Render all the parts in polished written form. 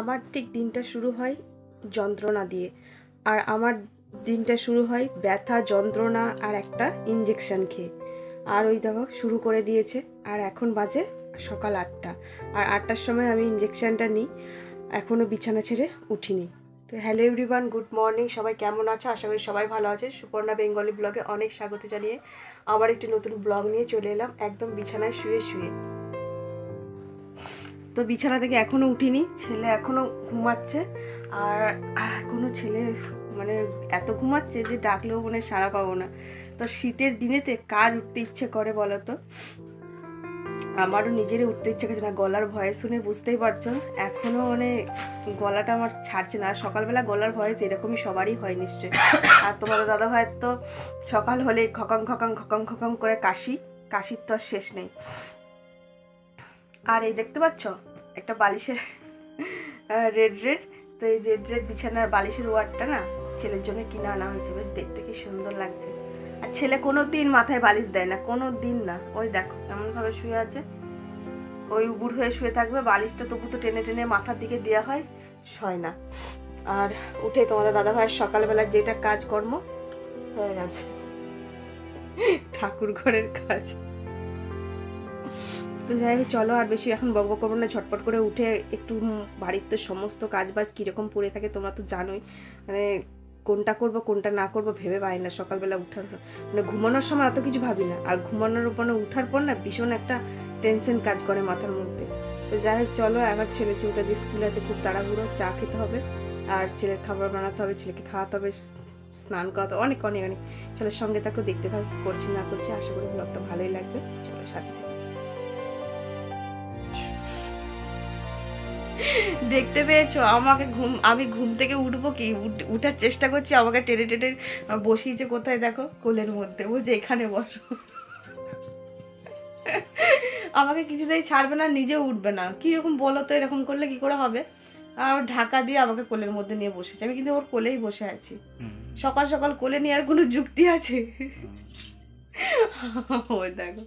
আমার ঠিক দিনটা শুরু হয় যন্ত্রণা দিয়ে, আর আমার দিনটা শুরু হয় ব্যথা, যন্ত্রণা আর একটা ইঞ্জেকশন খেয়ে। আর ওই দেখো শুরু করে দিয়েছে। আর এখন বাজে সকাল 8টা, আর 8টার সময় আমি ইঞ্জেকশনটা নিই। এখনও বিছানা ছেড়ে উঠিনি। তো হ্যালো এভরিওয়ান, গুড মর্নিং। সবাই কেমন আছো? আশা করি সবাই ভালো আছে। সুপর্ণা বেঙ্গলি ব্লগে অনেক স্বাগত জানিয়ে আবার একটি নতুন ব্লগ নিয়ে চলে এলাম, একদম বিছানায় শুয়ে শুয়ে। তো বিছানা থেকে এখনও উঠিনি, ছেলে এখনও ঘুমাচ্ছে। আর এখনও ছেলে মানে এত ঘুমাচ্ছে যে ডাকলেও মনে সাড়া পাবো না। তো শীতের দিনেতে কার উঠতে ইচ্ছে করে বলো তো? আমারও নিজেরই উঠতে ইচ্ছে করছে না। গলার ভয়েস শুনে বুঝতেই পারছো এখনও মানে গলাটা আমার ছাড়ছে না। আর সকালবেলা গলার ভয়েস এরকমই সবারই হয় নিশ্চয়ই। আর তোমাদের দাদা ভাইয়ের তো সকাল হলে খকং খকং খকং খকং করে কাশির তো আর শেষ নেই। আর এই দেখতে পাচ্ছ একটা বালিশের রেড তো এই রেড বিছানার বালিশের ওয়ারটা না ছেলের জন্য কিনে আনা হয়েছে। বেশ দেখতে কি সুন্দর লাগছে। আর ছেলে কোনো দিন মাথায় বালিশ দেয় না, কোনো দিন না। ওই দেখো এমন ভাবে শুয়ে আছে, ওই উবুর হয়ে শুয়ে থাকবে। বালিশটা তবু তো টেনে টেনে মাথার দিকে দেওয়া হয়, শয় না। আর উঠে তোমাদের দাদা ভাইয়ের সকালবেলা যেটা কাজকর্ম হয়ে গেছে, ঠাকুর ঘরের কাজ। তো যাই হোক, চলো আর বেশি এখন বকবক করবো না। ঝটপট করে উঠে একটু বাড়ির তো সমস্ত কাজ বাজ কীরকম পড়ে থাকে তোমরা তো জানোই। মানে কোনটা করবো কোনটা না করবো ভেবে পাই না। সকালবেলা উঠার মানে ঘুমানোর সময় অত কিছু ভাবি না, আর ঘুমানোর উপর উঠার পর না ভীষণ একটা টেনশন কাজ করে মাথার মধ্যে। তো যাই হোক চলো, আমার ছেলে চৌটা যে স্কুল আছে, খুব তাড়াহুড়ো। চা খেতে হবে, আর ছেলের খাবার বানাতে হবে, ছেলেকে খাওয়াতে হবে, স্নান করাতে অনেক অনেক অনেক। ছেলের সঙ্গে তাকে দেখতে থাকো কি করছি না করছি। আশা করি ব্লগটা ভালোই লাগবে। চলো সাথে দেখতে পেয়েছো আমাকে আমি ঘুম থেকে উঠবো কি উঠার চেষ্টা করছি, আমাকে টেনে টেনে বসিয়েছে কোথায় দেখো, কোলের মধ্যে। ও যে এখানে বসো, আমাকে কিছুতেই ছাড়বে না, নিজেও উঠবে না। কিরকম বলো তো, এরকম করলে কি করে হবে? আর ঢাকা দিয়ে আমাকে কোলের মধ্যে নিয়ে বসেছে। আমি কিন্তু ওর কোলেই বসে আছি। সকাল সকাল কোলে নিয়ে আর কোনো যুক্তি আছে? ওই দেখো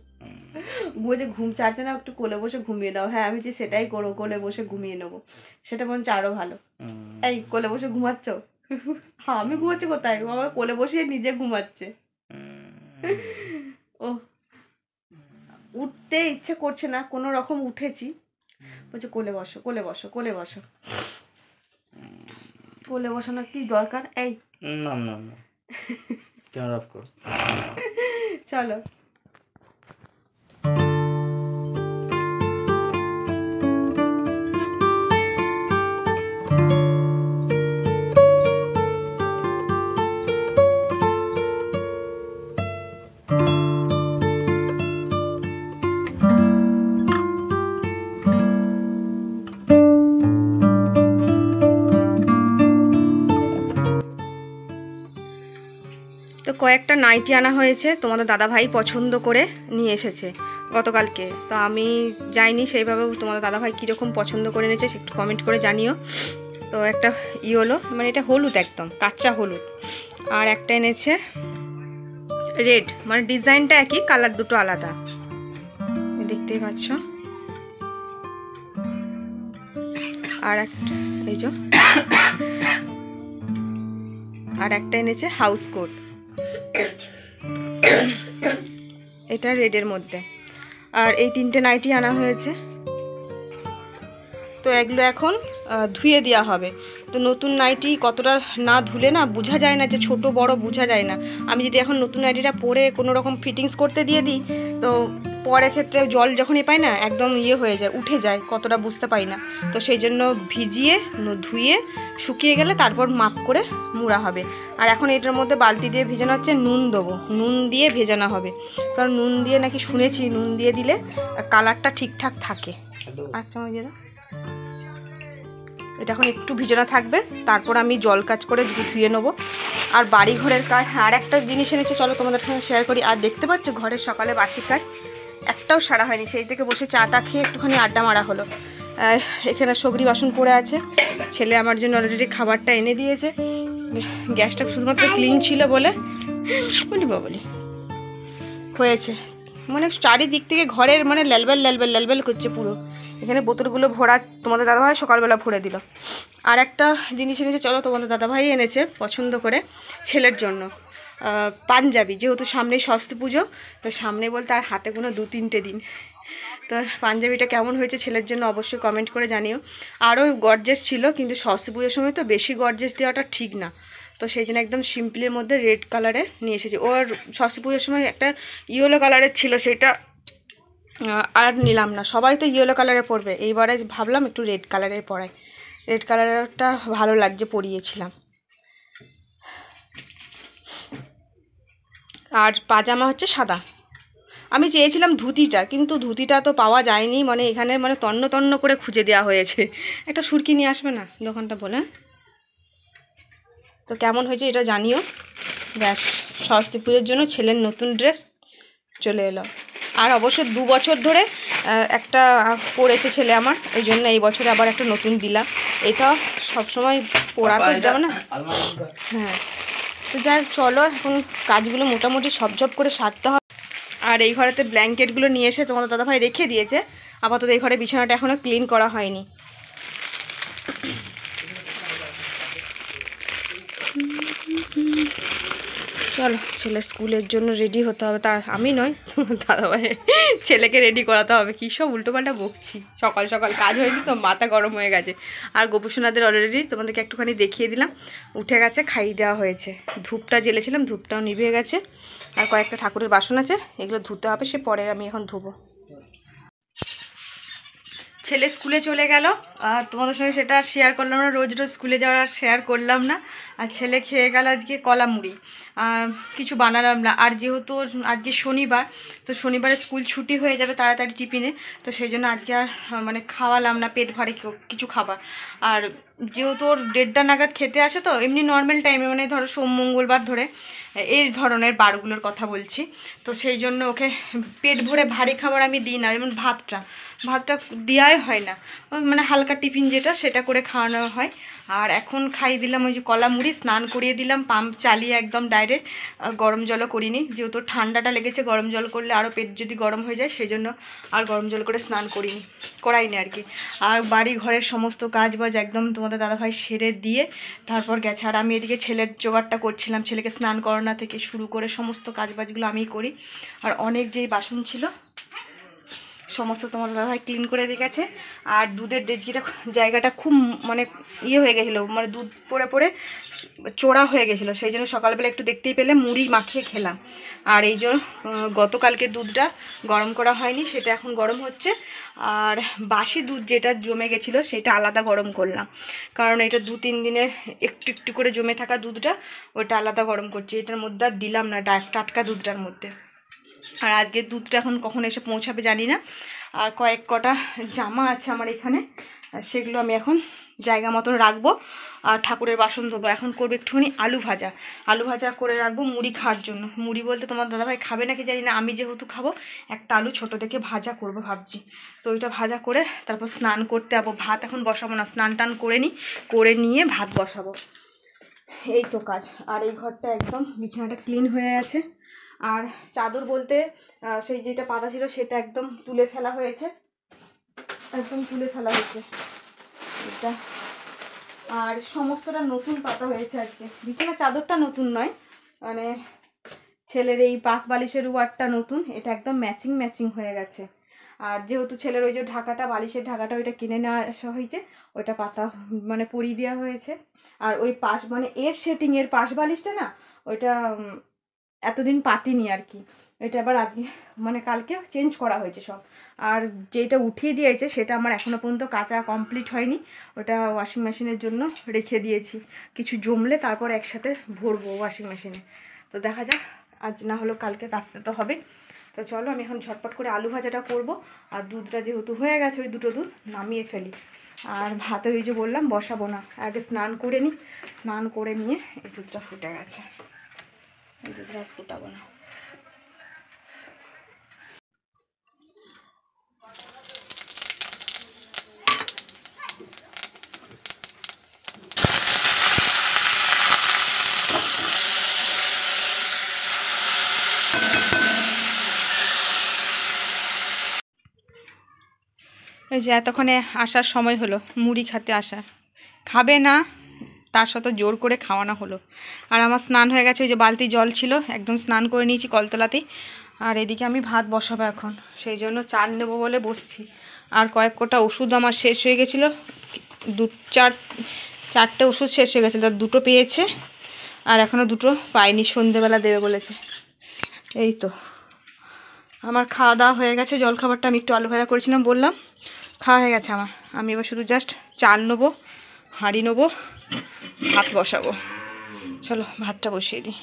যে ঘুম চাড়ছে না, একটু কোলে বসে ঘুমিয়ে নাও। হ্যাঁ আমি যে সেটাই করবো, কোলে বসে ঘুমিয়ে নেবো, সেটা বরঞ্চ আরো ভালো। এই কোলে বসে ঘুমাচ্ছ? হ্যাঁ আমি ঘুমাচ্ছি কোথায়, ও আমাকে কোলে বসিয়ে নিজে ঘুমাচ্ছে। ও উঠতে ইচ্ছে করছে না, কোনো রকম উঠেছি। বলছে কোলে বসো কোলে বসো কোলে বসো। কোলে বসানোর কি দরকার? এই না না না ক্যামেরা অফ করো। চলো তো কয়েকটা নাইটি আনা হয়েছে, তোমাদের দাদাভাই পছন্দ করে নিয়ে এসেছে গতকালকে। তো আমি যাইনি সেইভাবে, তোমাদের দাদাভাই কীরকম পছন্দ করে নিয়েছে একটু কমেন্ট করে জানিও। তো একটা ইয়েলো, মানে এটা হলুদ, একদম কাঁচা হলুদ। আর একটা এনেছে রেড, মানে ডিজাইনটা একই, কালার দুটো আলাদা, দেখতেই পাচ্ছ। আর একটা এই যে, আর একটা এনেছে হাউস কোট, এটা রেডের মধ্যে। আর এই তিনটে নাইটি আনা হয়েছে। তো এগুলো এখন ধুয়ে দেওয়া হবে। তো নতুন নাইটি কতটা না ধুলে না বোঝা যায় না, যে ছোট বড় বোঝা যায় না। আমি যদি এখন নতুন নাইটিটা পরে কোনো রকম ফিটিংস করতে দিয়ে দিই, তো পরে ক্ষেত্রে জল যখনই পাই না একদম হয়ে যায়, উঠে যায়, কতটা বুঝতে পারি না। তো সেই জন্য ভিজিয়ে ধুয়ে শুকিয়ে গেলে তারপর মাপ করে মুড়া হবে। আর এখন এটার মধ্যে বালতি দিয়ে ভেজানো হচ্ছে, নুন দেবো, নুন দিয়ে ভেজানো হবে। কারণ নুন দিয়ে নাকি শুনেছি নুন দিয়ে দিলে কালারটা ঠিকঠাক থাকে। আর চামচ দিয়ে দাও। এটা এখন একটু ভিজানো থাকবে, তারপর আমি জল কাজ করে ধুয়ে নেবো। আর বাড়ি ঘরের কাজ আর একটা জিনিস এনেছে, চলো তোমাদের সঙ্গে শেয়ার করি। আর দেখতে পাচ্ছ ঘরের সকালে বাসি কাজ একটাও সারা হয়নি, সেই থেকে বসে চাটা খেয়ে একটুখানি আড্ডা মারা হলো। এখানে সগরি বাসন পড়ে আছে, ছেলে আমার জন্য অলরেডি খাবারটা এনে দিয়েছে। গ্যাসটা শুধুমাত্র ক্লিন ছিল বলে বলি বাবলি হয়েছে। মানে চারিদিক থেকে ঘরের মানে লেলবেল লেলবেল লেলবেল করছে পুরো। এখানে বোতলগুলো ভরা তোমাদের দাদাভাই সকালবেলা ভরে দিল। আর একটা জিনিস এনেছে, চলো তোমাদের দাদাভাই এনেছে পছন্দ করে ছেলের জন্য পাঞ্জাবি, যেহেতু সামনেই সরস্বতী পুজো, তো সামনে বলতে আর হাতে কোনো 2-3 দিন। তো পাঞ্জাবিটা কেমন হয়েছে ছেলের জন্য অবশ্যই কমেন্ট করে জানিও। আরও গর্জেস ছিল, কিন্তু সরস্বতী পুজোর সময় তো বেশি গর্জেস দেওয়াটা ঠিক না, তো সেই জন্য একদম সিম্পলের মধ্যে রেড কালারে নিয়ে এসেছি। ওর সরস্বতী পুজোর সময় একটা ইয়েলো কালারের ছিল, সেটা আর নিলাম না। সবাই তো ইয়েলো কালারে পরবে, এইবারে ভাবলাম একটু রেড কালারের পরাই। রেড কালারটা ভালো লাগছে, পরিয়েছিলাম। আর পাজামা হচ্ছে সাদা। আমি চেয়েছিলাম ধুতিটা, কিন্তু ধুতিটা তো পাওয়া যায়নি, মানে এখানে মানে তন্ন তন্ন করে খুঁজে দেওয়া হয়েছে। একটা সুরকি নিয়ে আসবে না দোকানটা বলে? তো কেমন হয়েছে এটা জানিও। ব্যাস, সরস্বতী পুজোর জন্য ছেলের নতুন ড্রেস চলে এলো। আর অবশ্য 2 বছর ধরে একটা পরেছে ছেলে আমার, ওই জন্য এই বছরে আবার একটা নতুন দিলাম। এটা সবসময় পরা তো যাবে না। হ্যাঁ, তো যাই চলো, এখন কাজগুলো মোটামুটি সবঝপ করে সারতে হবে। আর এই ঘরেতে ব্ল্যাঙ্কেটগুলো নিয়ে এসে তোমাদের দাদাভাই রেখে দিয়েছে। আপাতত এই ঘরে বিছানাটা এখনও ক্লিন করা হয়নি। চলো, ছেলে স্কুলের জন্য রেডি হতে হবে। তার আমি নয়, দাদাভাই ছেলেকে রেডি করাতে হবে। কী সব উল্টোপাল্টা বকছি, সকাল সকাল কাজ হয়নি তো মাথা গরম হয়ে গেছে। আর গোপুসোনাদের অলরেডি তোমাদেরকে একটুখানি দেখিয়ে দিলাম, উঠে গেছে, খাইয়ে দেওয়া হয়েছে। ধূপটা জ্বেলেছিলাম, ধূপটাও নিভে গেছে। আর কয়েকটা ঠাকুরের বাসন আছে, এগুলো ধুতে হবে, সে পরে আমি এখন ধুবো। ছেলে স্কুলে চলে গেল, আর তোমাদের সঙ্গে সেটা আর শেয়ার করলাম না, রোজ রোজ স্কুলে যাওয়ার আর শেয়ার করলাম না। আর ছেলে খেয়ে গেল আজকে কলা মুড়ি, কিছু বানালাম না। আর যেহেতু আজকে শনিবার, তো শনিবারে স্কুল ছুটি হয়ে যাবে তাড়াতাড়ি টিফিনে, তো সেই জন্য আজকে আর মানে খাওয়ালাম না পেট ভারী কিছু খাবার। আর যেহেতু ওর 1:30 নাগাদ খেতে আসে, তো এমনি নর্মাল টাইমে মানে ধরো সোম মঙ্গলবার ধরে এই ধরনের বারগুলোর কথা বলছি, তো সেই জন্য ওকে পেট ভরে ভারী খাবার আমি দিই না। যেমন ভাতটা দেওয়াই হয় না, মানে হালকা টিফিন যেটা সেটা করে খাওয়ানো হয়। আর এখন খাইয়ে দিলাম ওই যে কলা মুড়ি, স্নান করিয়ে দিলাম পাম্প চালিয়ে, একদম ডাইরেক্ট, গরম জলও করিনি, যেহেতু ঠান্ডাটা লেগেছে। গরম জল করলে আরও পেট যদি গরম হয়ে যায়, সেই জন্য আর গরম জল করে স্নান করাইনি আর কি। আর বাড়ি ঘরের সমস্ত কাজ বাজ একদম তোমাদের দাদাভাই সেরে দিয়ে তারপর গেছে। আর আমি এদিকে ছেলের জোগাড়টা করছিলাম, ছেলেকে স্নান করানো থেকে শুরু করে সমস্ত কাজ বাজগুলো আমিই করি। আর অনেক যেই বাসন ছিল সমস্ত তোমার দাদাভাই ক্লিন করে দিয়ে গেছে। আর দুধের জায়গাটা খুব মানে ইয়ে হয়ে গেছিলো, মানে দুধ পড়ে পড়ে চোরা হয়ে গেছিলো, সেই জন্য সকালবেলা একটু দেখতেই পেলে মুড়ি মাখিয়ে খেলাম। আর এই জন্য গতকালকে দুধটা গরম করা হয়নি, সেটা এখন গরম হচ্ছে। আর বাসি দুধ যেটা জমে গেছিলো সেটা আলাদা গরম করলাম, কারণ এটা 2-3 দিনের একটু একটু করে জমে থাকা দুধটা, ওইটা আলাদা গরম করছি। এটার মধ্যে আর দিলাম না টাটকা দুধটার মধ্যে। আর আজকে দুধটা এখন কখন এসে পৌঁছাবে জানি না। আর কটা জামা আছে আমার এখানে, সেগুলো আমি এখন জায়গা মতন রাখবো। আর ঠাকুরের বাসন ধোবো। এখন করবো একটুখানি আলু ভাজা করে রাখবো মুড়ি খাওয়ার জন্য। মুড়ি বলতে তোমার দাদাভাই খাবে নাকি জানি না, আমি যেহেতু খাবো, একটা আলু ছোটো থেকে ভাজা করবো ভাবছি। তো ওইটা ভাজা করে তারপর স্নান করতে যাবো। ভাত এখন বসাবো না, স্নান টান করে নিয়ে ভাত বসাবো, এই তো কাজ। আর এই ঘরটা একদম বিছানাটা ক্লিন হয়ে আছে। আর চাদর বলতে সেই যেটা পাতা ছিল সেটা একদম তুলে ফেলা হয়েছে, এটা। আর সমস্তটা নতুন পাতা হয়েছে আজকে। বিছানার চাদরটা নতুন নয়, মানে ছেলের এই পাশ বালিশের ওয়ারটা নতুন, এটা একদম ম্যাচিং হয়ে গেছে। আর যেহেতু ছেলের ওই যে বালিশের ঢাকাটা ওইটা কিনে নেওয়া আসা হয়েছে, ওইটা পাতা মানে পরিয়ে দেওয়া হয়েছে। আর ওই পাশ মানে সেটিংয়ের পাশ বালিশটা না, ওইটা এতদিন পাতিনি আর কি, এটা আবার আজকে মানে কালকে চেঞ্জ করা হয়েছে সব। আর যেটা উঠিয়ে দিয়েছে সেটা আমার এখনও পর্যন্ত কাচা কমপ্লিট হয়নি, ওটা ওয়াশিং মেশিনের জন্য রেখে দিয়েছি। কিছু জমলে তারপর একসাথে ভরবো ওয়াশিং মেশিনে, তো দেখা যাক, আজ না হলেও কালকে কাচতে তো হবে। তো চলো আমি এখন ঝটপট করে আলু ভাজাটা করব। আর দুধটা যেহেতু হয়ে গেছে, ওই দুটো দুধ নামিয়ে ফেলি। আর ভাতে ওই যে বললাম বসাবো না, আগে স্নান করে নিই, স্নান করে নিয়ে এই দুধটা ফুটে গেছে, এই দুধটা ফুটাবো না। এই যে এতক্ষণে আসার সময় হলো, মুড়ি খেতে আসা, খাবে না, তার সাথে জোর করে খাওয়ানো হলো। আর আমার স্নান হয়ে গেছে, ওই যে বালতি জল ছিল একদম স্নান করে নিয়েছি কলতলাতেই। আর এদিকে আমি ভাত বসাবো এখন, সেই জন্য চাল নেবো বলে বসছি। আর কয়েক কটা ওষুধ আমার শেষ হয়ে গেছিলো, চারটে ওষুধ শেষ হয়ে গেছিলো, তার দুটো পেয়েছে আর এখনও দুটো পাইনি, সন্ধেবেলা দেবে বলেছে। এই তো আমার খাওয়া দাওয়া হয়ে গেছে। জলখাবারটা আমি একটু আলু ভাজা করেছিলাম বললাম, খাওয়া হয়ে গেছে আমার। আমি এবার শুধু জাস্ট চাল নেবো, হাঁড়ি নেবো, ভাত বসাবো। চলো ভাতটা বসিয়ে দিই।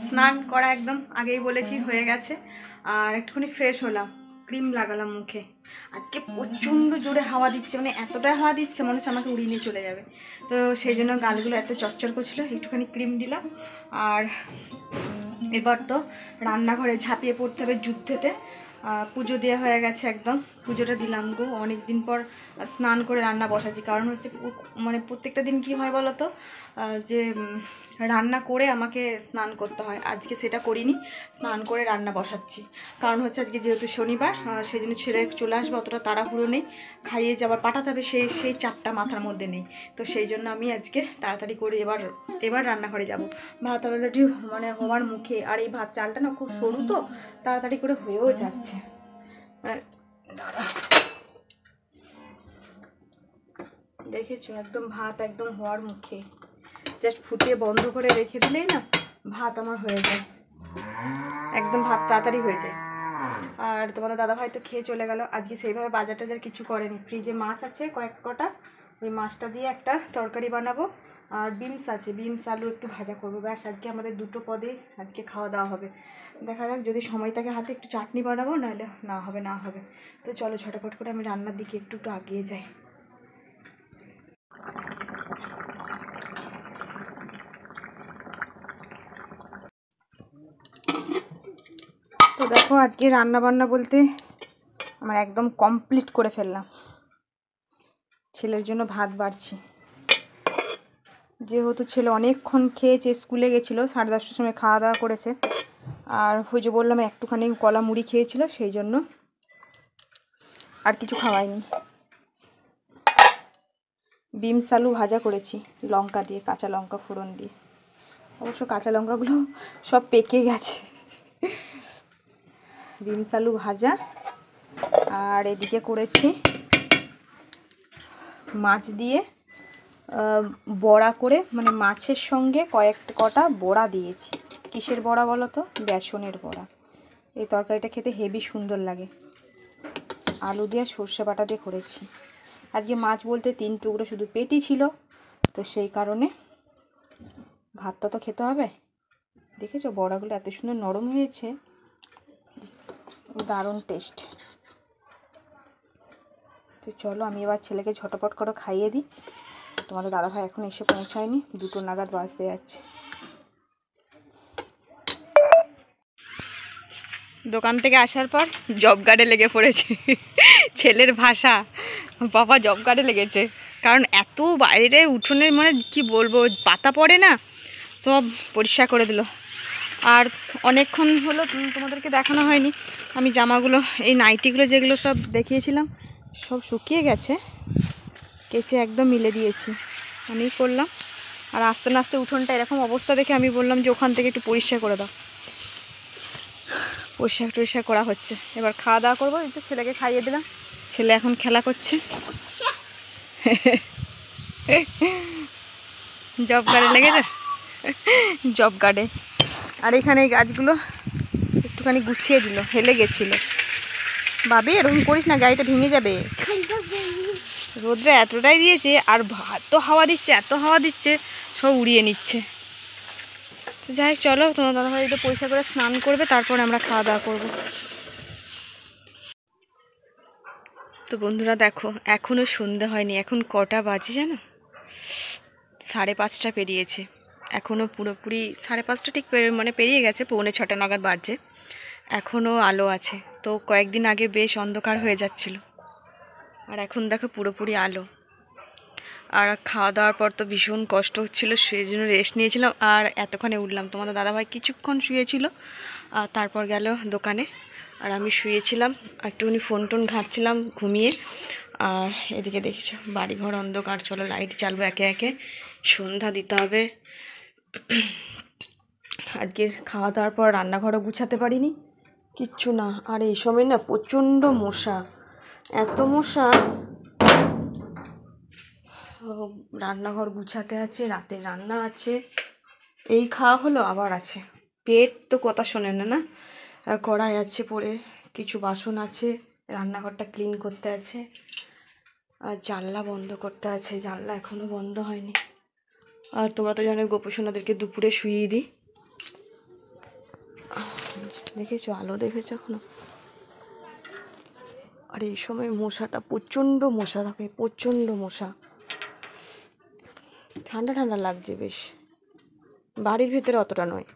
স্নান করা একদম আগেই বলেছি হয়ে গেছে। আর একটুখানি ফ্রেশ হলাম, ক্রিম লাগালাম মুখে। আজকে প্রচণ্ড জোরে হাওয়া দিচ্ছে, মানে এতটাই হাওয়া দিচ্ছে মনে হচ্ছে আমাকে উড়িয়ে নিয়ে চলে যাবে। তো সেই জন্য গালগুলো এত চচ্চর করছিল, একটুখানি ক্রিম দিলাম। আর এবার তো রান্নাঘরে ঝাঁপিয়ে পড়তে হবে যুদ্ধেতে। পুজো দেওয়া হয়ে গেছে, একদম পুজোটা দিলাম গো। অনেক দিন পর স্নান করে রান্না বসাচ্ছি, কারণ হচ্ছে মানে প্রত্যেকটা দিন কি হয় বলো তো, যে রান্না করে আমাকে স্নান করতে হয়। আজকে সেটা করিনি, স্নান করে রান্না বসাচ্ছি। কারণ হচ্ছে আজকে যেহেতু শনিবার, সেই জন্য ছেলে চলে আসবে, অতটা তাড়াহুড়ো নেই, খাইয়ে যাবার পাঠাতে হবে, সেই চাপটা মাথার মধ্যে নেই। তো সেই জন্য আমি আজকে তাড়াতাড়ি করে এবার রান্নাঘরে যাব। ভাত অলরেডি মানে হওয়ার মুখে, আর এই ভাত চালটা না খুব সরু, তো তাড়াতাড়ি করে হয়েও যাচ্ছে। দাঁড়া, দেখেছো একদম ভাত একদম হওয়ার মুখে, জাস্ট ফুটিয়ে বন্ধ করে রেখে দিলেই না ভাত আমার হয়ে যায়, একদম ভাত তাড়াতাড়ি হয়ে যায়। আর তোমাদের দাদাভাই তো খেয়ে চলে গেল। আজকে সেইভাবে বাজার টাজার কিছু করেনি, ফ্রিজে মাছ আছে কয়েক কটা, ওই মাছটা দিয়ে একটা তরকারি বানাবো। আর বিনস আছে, বিনস আলু একটু ভাজা করবো, ব্যাস আজকে আমাদের দুটো পদে আজকে খাওয়া দাওয়া হবে। দেখা যাক, যদি সময় থাকে হাতে একটু চাটনি বানাবো, নাহলে না হবে। তো চলো ঝটপট করে আমি রান্নার দিকে একটু আগিয়ে যাই। তো দেখো আজকে রান্না বান্না বলতে আমার একদম কমপ্লিট করে ফেললাম। ছেলের জন্য ভাত বাড়ছি, যেহেতু ছেলে অনেকক্ষণ খেয়েছে, স্কুলে গেছিলো 10:30টার সময় খাওয়া দাওয়া করেছে। আর ওই যে বললাম একটুখানি কলা মুড়ি খেয়েছিল, সেই জন্য আর কিছু খাওয়াইনি। বিনস আলু ভাজা করেছি লঙ্কা দিয়ে, কাঁচা লঙ্কা ফোড়ন দিয়ে। অবশ্য কাঁচা লঙ্কাগুলো সব পেকে গেছে। বিনস আলু ভাজা, আর এদিকে করেছি মাছ দিয়ে বড়া করে, মানে মাছের সঙ্গে কটা বড়া দিয়েছি। কিসের বড়া বলো তো? বেসনের বড়া। এই তরকারিটা খেতে হেভি সুন্দর লাগে। আলু দিয়ে সর্ষে বাটা দিয়ে করেছি। আজকে মাছ বলতে 3 টুকরো শুধু পেটি ছিল, তো সেই কারণে ভাতটা তো খেতে হবে। দেখেছো বড়াগুলো এত সুন্দর নরম হয়েছে, দারুণ টেস্ট। তো চলো আমি এবার ছেলেকে ঝটপট করে খাইয়ে দিই। তোমাদের দাদাভাই এখন এসে পৌঁছায়নি, 2টো নাগাদ বাজতে যাচ্ছে। দোকান থেকে আসার পর জব গার্ডে লেগে পড়েছে। ছেলের ভাষা, বাবা জব গার্ডে লেগেছে। কারণ এত বাইরে উঠোনে মানে কি বলবো, পাতা পড়ে না, সব পরিষ্কার করে দিল। আর অনেকক্ষণ হলো তোমাদেরকে দেখানো হয়নি, আমি জামাগুলো এই নাইটিগুলো যেগুলো সব দেখিয়েছিলাম সব শুকিয়ে গেছে, কেচে একদম মিলে দিয়েছি, আমি করলাম। আর আস্তে আস্তে উঠোনটা এরকম অবস্থা দেখে আমি বললাম যে ওখান থেকে একটু পরিষ্কার করে দাও। পরিষ্কার করা হচ্ছে। এবার খাওয়া দাওয়া করবো, একটু ছেলেকে খাইয়ে দিলাম, ছেলে এখন খেলা করছে। জব গার্ডে লেগেছে, জব গার্ডে। আর এখানে এই গাছগুলো একটুখানি গুছিয়ে দিল, হেলে গেছিলো। বাবে এরকম করিস না, গাড়িটা ভেঙে যাবে। রোদ্রে এতটাই দিয়েছে আর এত হাওয়া দিচ্ছে, এত হাওয়া দিচ্ছে, সব উড়িয়ে নিচ্ছে। তো যাই হোক, চলো তোমার দাদাভাই একটু পরিষ্কার করে স্নান করবে, তারপরে আমরা খাওয়া দাওয়া করবো। তো বন্ধুরা দেখো, এখনও সন্ধে হয়নি। এখন কটা বাজে জানো? 5:30 পেরিয়েছে। এখনও পুরোপুরি 5:30 ঠিক মানে পেরিয়ে গেছে, 6:45 নাগাদ বাজছে। এখনও আলো আছে। তো কয়েকদিন আগে বেশ অন্ধকার হয়ে যাচ্ছিল, আর এখন দেখো পুরোপুরি আলো। আর খাওয়া দাওয়ার পর তো ভীষণ কষ্ট হচ্ছিল, সেই জন্য রেস্ট নিয়েছিলাম। আর এতক্ষণে উঠলাম। তোমাদের দাদাভাই কিছুক্ষণ শুয়েছিল, আর তারপর গেল দোকানে। আর আমি শুয়েছিলাম, একটুখানি ফোন টোন ঘাঁটছিলাম ঘুমিয়ে। আর এদিকে দেখেছো বাড়িঘর অন্ধকার। চলো লাইট জ্বালবো একে একে, সন্ধ্যা দিতে হবে। আজকে খাওয়া দাওয়ার পর রান্নাঘরও গুছাতে পারিনি, কিচ্ছু না। আর এই সময় না প্রচণ্ড মশা, এত মশা। রান্নাঘর গুছাতে আছে, রাতে রান্না আছে, এই খাওয়া হলো আবার আছে। পেট তো কথা শোনে না, না? কড়াই আছে পড়ে, কিছু বাসন আছে, রান্নাঘরটা ক্লিন করতে আছে, আর জানলা বন্ধ করতে আছে। জানলা এখনও বন্ধ হয়নি। আর তোমরা তো জানো গোপসোনাদেরকে দুপুরে শুইয়ে দিই। দেখেছো আলো, দেখেছো এখনো? আর এই সময় মশাটা, প্রচণ্ড মশা থাকে, প্রচণ্ড মশা। ঠান্ডা ঠান্ডা লাগছে বেশ, বাড়ির ভেতরে অতটা নয়।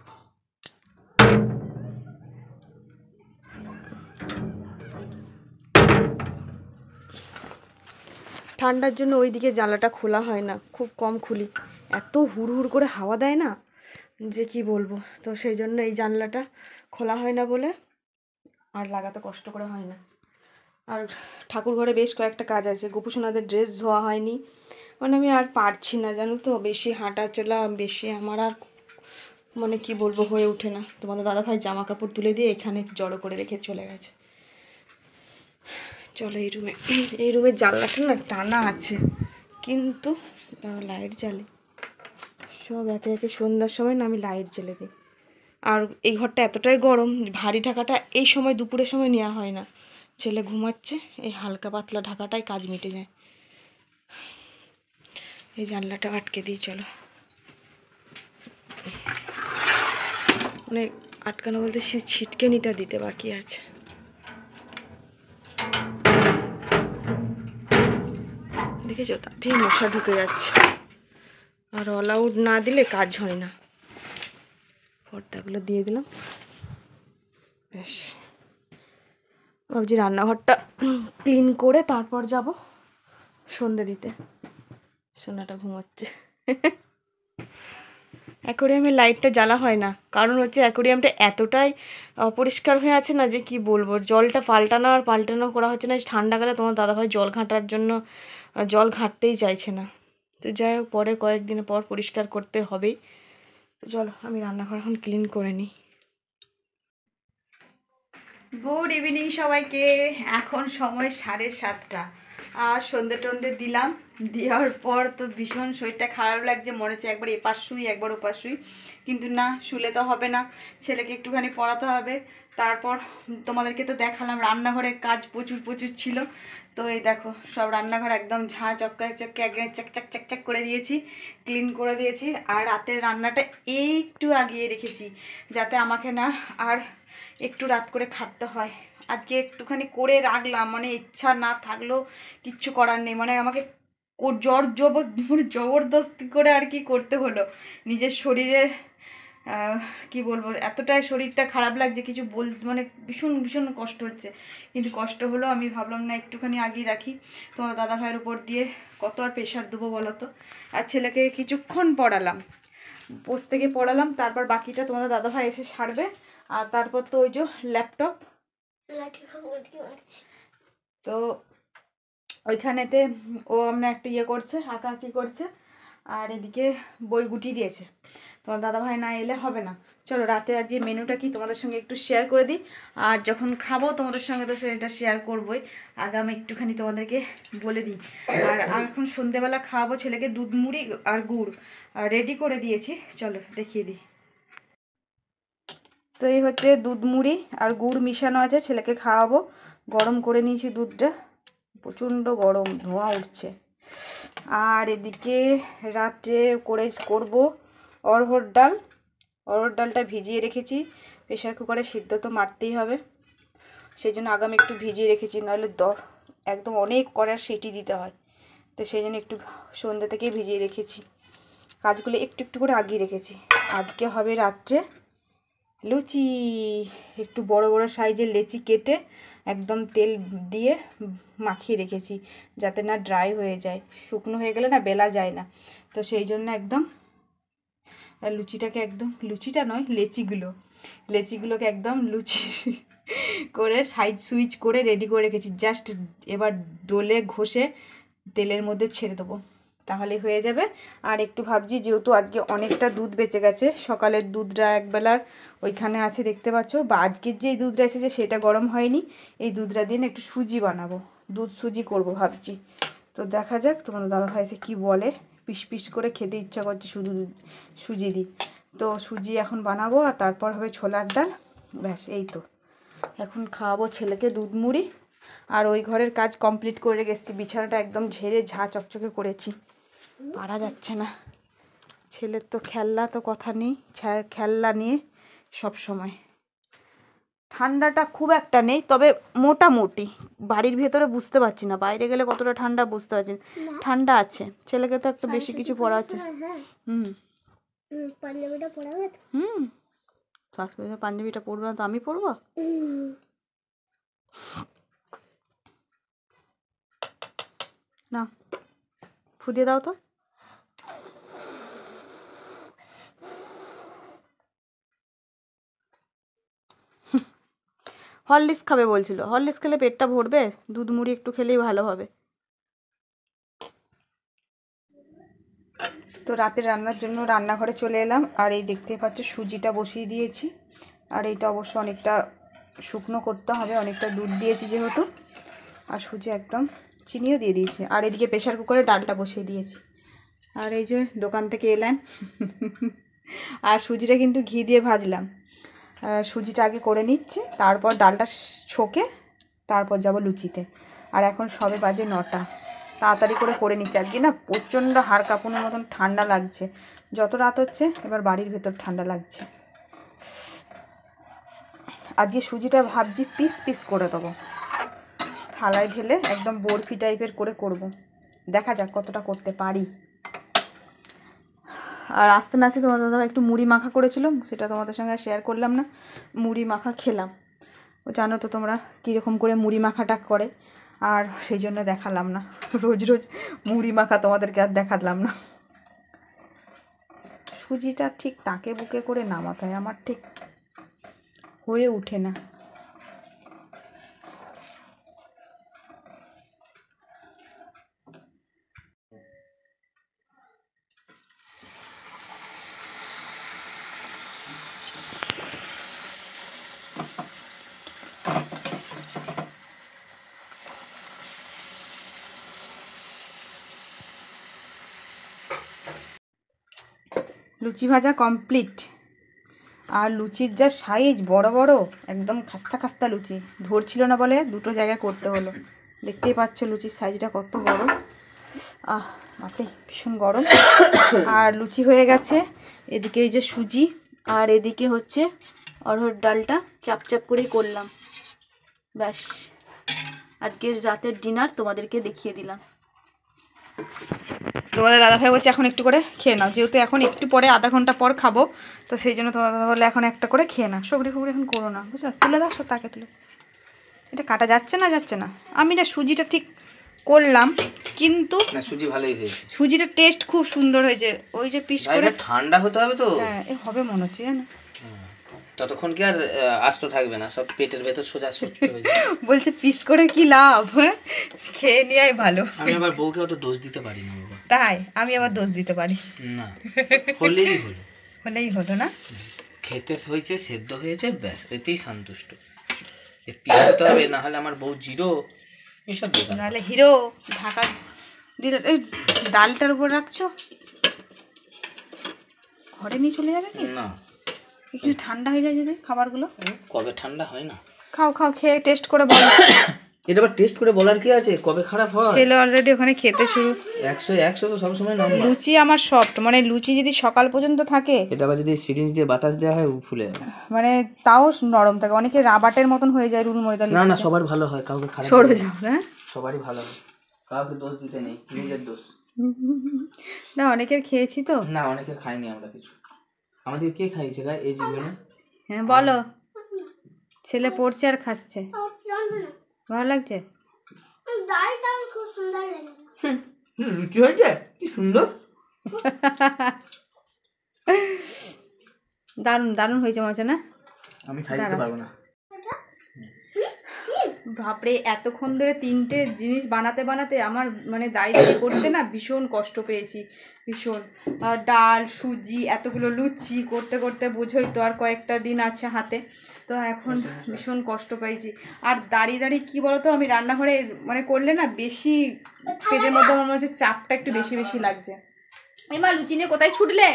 ঠান্ডার জন্য ওইদিকে জানলাটা খোলা হয় না, খুব কম খুলি। এত হুড় করে হাওয়া দেয় না যে কি বলবো। তো সেই জন্য এই জানলাটা খোলা হয় না বলে আর লাগাতে কষ্ট করে হয় না। আর ঠাকুর ঘরে বেশ কয়েকটা কাজ আছে। গোপুসোনাদের ড্রেস ধোয়া হয়নি, মানে আমি আর পারছি না জানো তো, বেশি হাঁটা চলা, বেশি আমার আর মানে কি বলবো হয়ে ওঠে না। তোমাদের দাদাভাই জামা কাপড় তুলে দিয়ে এখানে জড়ো করে রেখে চলে গেছে। চলো এই রুমের জানলাটা না টানা আছে, কিন্তু লাইট জ্বালে সব একে একে। সন্ধ্যার সময় না আমি লাইট জ্বেলে দিই। আর এই ঘরটা এতটাই গরম, ভারী ঢাকাটা এই সময় দুপুরের সময় নেওয়া হয় না। ছেলে ঘুমাচ্ছে, এই হালকা পাতলা ঢাকাটাই কাজ মিটে যায়। এই জানলাটা আটকে দিই। চলো, মানে আটকানো বলতে সে ছিটকেনিটা দিতে বাকি আছে। দেখেছো, তাতেই মশা ঢুকে যাচ্ছে। আর অল আউট না দিলে কাজ হয় না। পর্দাগুলো দিয়ে দিলাম, বেশ। ভাবছি রান্নাঘরটা ক্লিন করে তারপর যাব সন্ধে দিতে। সোনাটা ঘুমাচ্ছে। অ্যাকোরিয়ামের লাইটটা জ্বালা হয় না, কারণ হচ্ছে অ্যাকোরিয়ামটা এতটাই অপরিষ্কার হয়ে আছে না যে কি বলবো। জলটা পাল্টানো করা হচ্ছে না। ঠান্ডাকালে তোমার দাদাভাই জল ঘাঁটার জন্য জল ঘাঁটতেই চাইছে না। তো যাই হোক, পরে কয়েকদিন পর পরিষ্কার করতে হবেই। তো চলো আমি রান্নাঘর এখন ক্লিন করে নিই। গুড ইভিনিং সবাইকে। এখন সময় 7:30। আর সন্ধে টন্ধে দিলাম, দেওয়ার পর তো ভীষণ শরীরটা খারাপ লাগছে। মনে হচ্ছে একবার এপাশ শুই একবার ওপাশ শুই, কিন্তু না, শুলে তো হবে না, ছেলেকে একটুখানি পড়াতে হবে। তারপর তোমাদেরকে তো দেখালাম রান্নাঘরের কাজ প্রচুর ছিল। তো এই দেখো সব রান্নাঘর একদম ঝাঁ চকচকে একদম চাক করে দিয়েছি, ক্লিন করে দিয়েছি। আর রাতের রান্নাটা একটু আগিয়ে রেখেছি, যাতে আমাকে না আর একটু রাত করে খাটতে হয়। আজকে একটুখানি করে রাখলাম, মানে ইচ্ছা না থাকলেও কিচ্ছু করার নেই। মানে আমাকে জবরদস্তি করে আর কি করতে হলো। নিজের শরীরের কি বলবো, এতটাই শরীরটা খারাপ লাগছে, কিছু মানে ভীষণ কষ্ট হচ্ছে। কিন্তু কষ্ট হলো, আমি ভাবলাম না একটুখানি আগিয়ে রাখি। তোমার দাদা ভাইয়ের উপর দিয়ে কত আর প্রেশার দেবো বলো তো। আর ছেলেকে কিছুক্ষণ পড়ালাম, পোস্ট থেকে পড়ালাম, তারপর বাকিটা তোমাদের দাদাভাই এসে সারবে। আর তারপর তো ওই যে ল্যাপটপ, তো ওইখানেতে ও আমরা একটা করছে, আঁকাআঁকি করছে। আর এদিকে বই গুটিয়ে দিয়েছে। তোমার দাদাভাই না এলে হবে না। চলো রাতে আজ যে মেনুটা কি তোমাদের সঙ্গে একটু শেয়ার করে দিই। আর যখন খাবো তোমাদের সঙ্গে তো সেটা শেয়ার করবোই। আগে আমি একটুখানি তোমাদেরকে বলে দিই। আর এখন সন্ধেবেলা খাওয়াবো ছেলেকে দুধ মুড়ি আর গুড় রেডি করে দিয়েছি, চলো দেখিয়ে দিই। তো এই হচ্ছে দুধ মুড়ি আর গুড় মিশানো আছে, ছেলেকে খাওয়াবো। গরম করে নিয়েছি দুধটা, প্রচণ্ড গরম, ধোঁয়া উঠছে। আর এদিকে রাত্রে করব অরহর ডাল। অরহর ডালটা ভিজিয়ে রেখেছি, প্রেশার কুকারে সিদ্ধ তো মারতেই হবে, সেই জন্য আগামী একটু ভিজিয়ে রেখেছি, নাহলে একদম অনেক কড়ার সিটি দিতে হয়। তো সেই জন্য একটু সন্ধ্যা থেকেই ভিজিয়ে রেখেছি, কাজগুলো একটু একটু করে আগিয়ে রেখেছি। আজকে হবে রাত্রে লুচি, একটু বড় বড় সাইজের লেচি কেটে একদম তেল দিয়ে মাখিয়ে রেখেছি, যাতে না ড্রাই হয়ে যায়, শুকনো হয়ে গেলে না বেলা যায় না। তো সেই জন্য একদম লুচিটাকে একদম, লুচিটা নয় লেচিগুলোকে একদম লুচি করে সাইড সুইচ করে রেডি করে রেখেছি। জাস্ট এবার ডোলে ঘষে তেলের মধ্যে ছেড়ে দেবো, তাহলে হয়ে যাবে। আর একটু ভাবছি, যেহেতু আজকে অনেকটা দুধ বেঁচে গেছে, সকালের দুধটা একবেলার ওইখানে আছে দেখতে পাচ্ছ, বা আজকের যে দুধটা এসেছে সেটা গরম হয়নি, এই দুধটা দিয়ে একটু সুজি বানাবো, দুধ সুজি করব ভাবছি। তো দেখা যাক তোমাদের দাদাভাই এসে কী বলে। পিস পিস করে খেতে ইচ্ছা করছে শুধু সুজি দিই, তো সুজি এখন বানাবো, আর তারপর হবে ছোলার ডাল, ব্যাস এই তো। এখন খাওয়াবো ছেলেকে দুধ মুড়ি, আর ওই ঘরের কাজ কমপ্লিট করে গেছি, বিছানাটা একদম ঝেড়ে ঝা চকচকে করেছি, পারা যাচ্ছে না। ছেলের তো খেলনা তো কথা নেই, খেলনা নিয়ে সব সময়। ঠান্ডাটা খুব একটা নেই, তবে মোটামুটি বাড়ির ভেতরে বুঝতে পারছি না, বাইরে গেলে কতটা ঠান্ডা বুঝতে পারছি না, ঠান্ডা আছে। ছেলেকে তো একটু বেশি কিছু পরা হচ্ছে। পাঞ্জাবিটা পরাবে? পাঞ্জাবিটা পরবো না তো আমি পরবো? না, ফুদিয়ে দাও তো। হরলিক্স খাবে বলছিল, হরলিক্স খেলে পেটটা ভরবে, দুধ মুড়ি একটু খেলেই ভালো হবে। তো রাতে রান্নার জন্য রান্নাঘরে চলে এলাম, আর এই দেখতে পাচ্ছ সুজিটা বসিয়ে দিয়েছি, আর এইটা অবশ্য অনেকটা শুকনো করতে হবে, অনেকটা দুধ দিয়েছি যেহেতু, আর সুজি একদম চিনিও দিয়ে দিয়েছি। আর এদিকে প্রেশার কুকারে ডালটা বসিয়ে দিয়েছি। আর এই যে দোকান থেকে এলেন আর সুজিটা কিন্তু ঘি দিয়ে ভাজলাম, সুজিটা আগে করে নিচ্ছে, তারপর ডালটা ছোকে তারপর যাব লুচিতে। আর এখন সবে বাজে 9টা, তাড়াতাড়ি করে নিচ্ছে। আজকে না প্রচণ্ড হাড় কাঁপানোর মতন ঠান্ডা লাগছে, যত রাত হচ্ছে এবার বাড়ির ভেতর ঠান্ডা লাগছে। আজকে সুজিটা ভাবছি পিস পিস করে দেবো, থালায় ঢেলে একদম বরফি টাইপের করে করব, দেখা যাক কতটা করতে পারি। আর আস্তে না আসতে তোমাদের দাদা একটু মুড়ি মাখা করেছিল, সেটা তোমাদের সঙ্গে শেয়ার করলাম না, মুড়ি মাখা খেলাম। ও জানো তো তোমরা কীরকম করে মুড়ি মাখাটা করে, আর সেই জন্য দেখালাম না, রোজ রোজ মুড়ি মাখা তোমাদেরকে আর দেখালাম না। সুজিটা ঠিক তাকে বুকে করে নামাতে হয়, আমার ঠিক হয়ে ওঠে না। লুচি ভাজা কমপ্লিট, আর লুচির যা সাইজ বড় বড়, একদম খাস্তা খাস্তা লুচি, ধরছিল না বলে দুটো জায়গায় করতে হলো। দেখতেই পাচ্ছ লুচির সাইজটা কত বড়, বাপরে ভীষণ গরম। আর লুচি হয়ে গেছে, এদিকে এই যে সুজি, আর এদিকে হচ্ছে অরহর ডালটা চাপ চাপ করেই করলাম, ব্যাস। আজকের রাতের ডিনার তোমাদেরকে দেখিয়ে দিলাম। তোমাদের দাদাভাই বলছে এখন একটু করে খেয়ে নাও, যেহেতু এখন একটু পরে আধা ঘন্টা পর খাবো, তো সেই জন্য তোমার দাদা বলে এখন একটা করে খেয়ে না, সবরি ফবরি এখন করো না, বুঝছো, তুলে দাও, তাকে তুলে। এটা কাটা যাচ্ছে না, আমি না সুজিটা ঠিক করলাম, কিন্তু সুজি ভালোই হয়েছে, সুজিটা টেস্ট খুব সুন্দর হয়েছে, ওই যে পিস করে ঠান্ডা হতে হবে তো। হ্যাঁ হবে মনে হচ্ছে, জানো ততক্ষণ কি আর আস্ত থাকবে না, সব পেটের ভেতর সোজা সুটকে হয়ে যাবে। বলছে পিস করে কি লাভ, খেয়ে নেওয়াই ভালো। আমি আবার বউকে অত দোষ দিতে পারি না বাবা। তাই আমি আবার দোষ দিতে পারি না, হলেই হলো না, খেতে হয়েছে, সেদ্ধ হয়েছে, ব্যাস এতেই সন্তুষ্ট। পিস হতে হবে, না হলে আমার বউ জিরো, এসব নাহলে হিরো। ঢাকা দিলে এই ডালটার উপর রাখছো, ঘরে নিয়ে চলে যাবে কি? না, এখানে ঠান্ডা হয়ে যায় যদি খাবারগুলো। কবে ঠান্ডা হয় না, খাও খাও, খেয়ে টেস্ট করে বলো। এটা আবার টেস্ট করে বলার কি আছে, কবে খারাপ হয়? ছেলে অলরেডি ওখানে খেতে শুরু। 100 তো সবসময় নাম্বার। লুচি আমার সফট, মানে লুচি যদি সকাল পর্যন্ত থাকে, এটা আবার যদি সিরিঞ্জ দিয়ে বাতাস দেওয়া হয় ফুলে যাবে। মানে তাও নরম থাকে। অনেকে রাবাটের মতন হয়ে যায় রুল ময়দা। না না, সবার ভালো হয়, কাউকে খারাপ সরে যাও। হ্যাঁ, সবারই ভালো হয়, কাউকে দোষ দিতে নেই, নিজের দোষ। না অনেকের খেয়েছি তো। না অনেকের খাইনি আমরা কিছু। আমাদের কে খাইছে গায়ে এই জীবনে? হ্যাঁ বলো। ছেলে পড়ছে আর খাচ্ছে, ভালো লাগছে? লুচি হয়েছে কি সুন্দর। দারুণ দারুণ হয়েছে মজা না? আমি খাই দিতে পারবো না। বাপরে, এতক্ষণ ধরে 3টে জিনিস বানাতে বানাতে আমার মানে দাঁড়িয়ে করতে না ভীষণ কষ্ট পেয়েছি, ভীষণ। ডাল, সুজি, এতগুলো লুচি করতে করতে বোঝোই তো, আর কয়েকটা দিন আছে হাতে, তো এখন ভীষণ কষ্ট পাইছি। আর দাঁড়িয়ে দাঁড়িয়ে কী বলো তো, আমি রান্নাঘরে মানে করলে না বেশি পেটের মধ্যে আমার মনে হচ্ছে চাপটা একটু বেশি বেশি লাগছে। এমা লুচি নিয়ে কোথায় ছুটলে?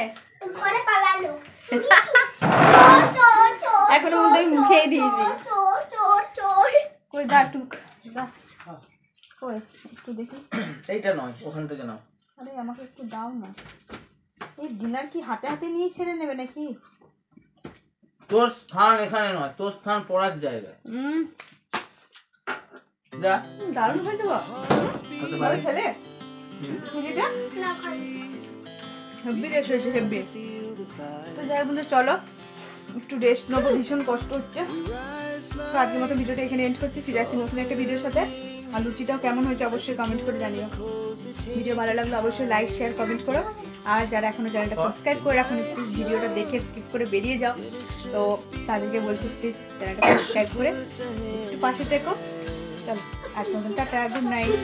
এখনো মধ্যে আমি মুখেই দিইনি। কই দা একটু দা, কই একটু দেখি। এইটা নয়, ওখান থেকে নাও। আরে আমাকে একটু দাও না। এই ডিনার কি হাতে হাতে নিয়ে ছেড়ে নেবে নাকি? তোর স্থান এখানে নয়, তোর স্থান পড়ার জায়গায়। যা। দারুণ হয়েছে গো। হতে পারে। ছেলে সুজিটা হেব্বি রেস্ট হয়েছে, হেব্বি। তো যাই বন্ধু, চলো একটু রেস্ট নেবো, ভীষণ কষ্ট হচ্ছে। তো আজকের মতো ভিডিওটা এখানে এন্ড করছি। ফিরে আসছি নতুন একটা ভিডিওর সাথে। আর লুচিটাও কেমন হয়েছে অবশ্যই কমেন্ট করে জানিও। ভিডিও ভালো লাগলে অবশ্যই লাইক, শেয়ার, কমেন্ট করো। আর যারা এখনো চ্যানেলটা সাবস্ক্রাইব করে রাখুন, প্লিজ ভিডিওটা দেখে স্কিপ করে বেরিয়ে যাও। তো তাদেরকে বলছি প্লিজ চ্যানেলটা সাবস্ক্রাইব করে একটু পাশে থেকো। চলো আজকের মতন টাটা, গুড নাইট।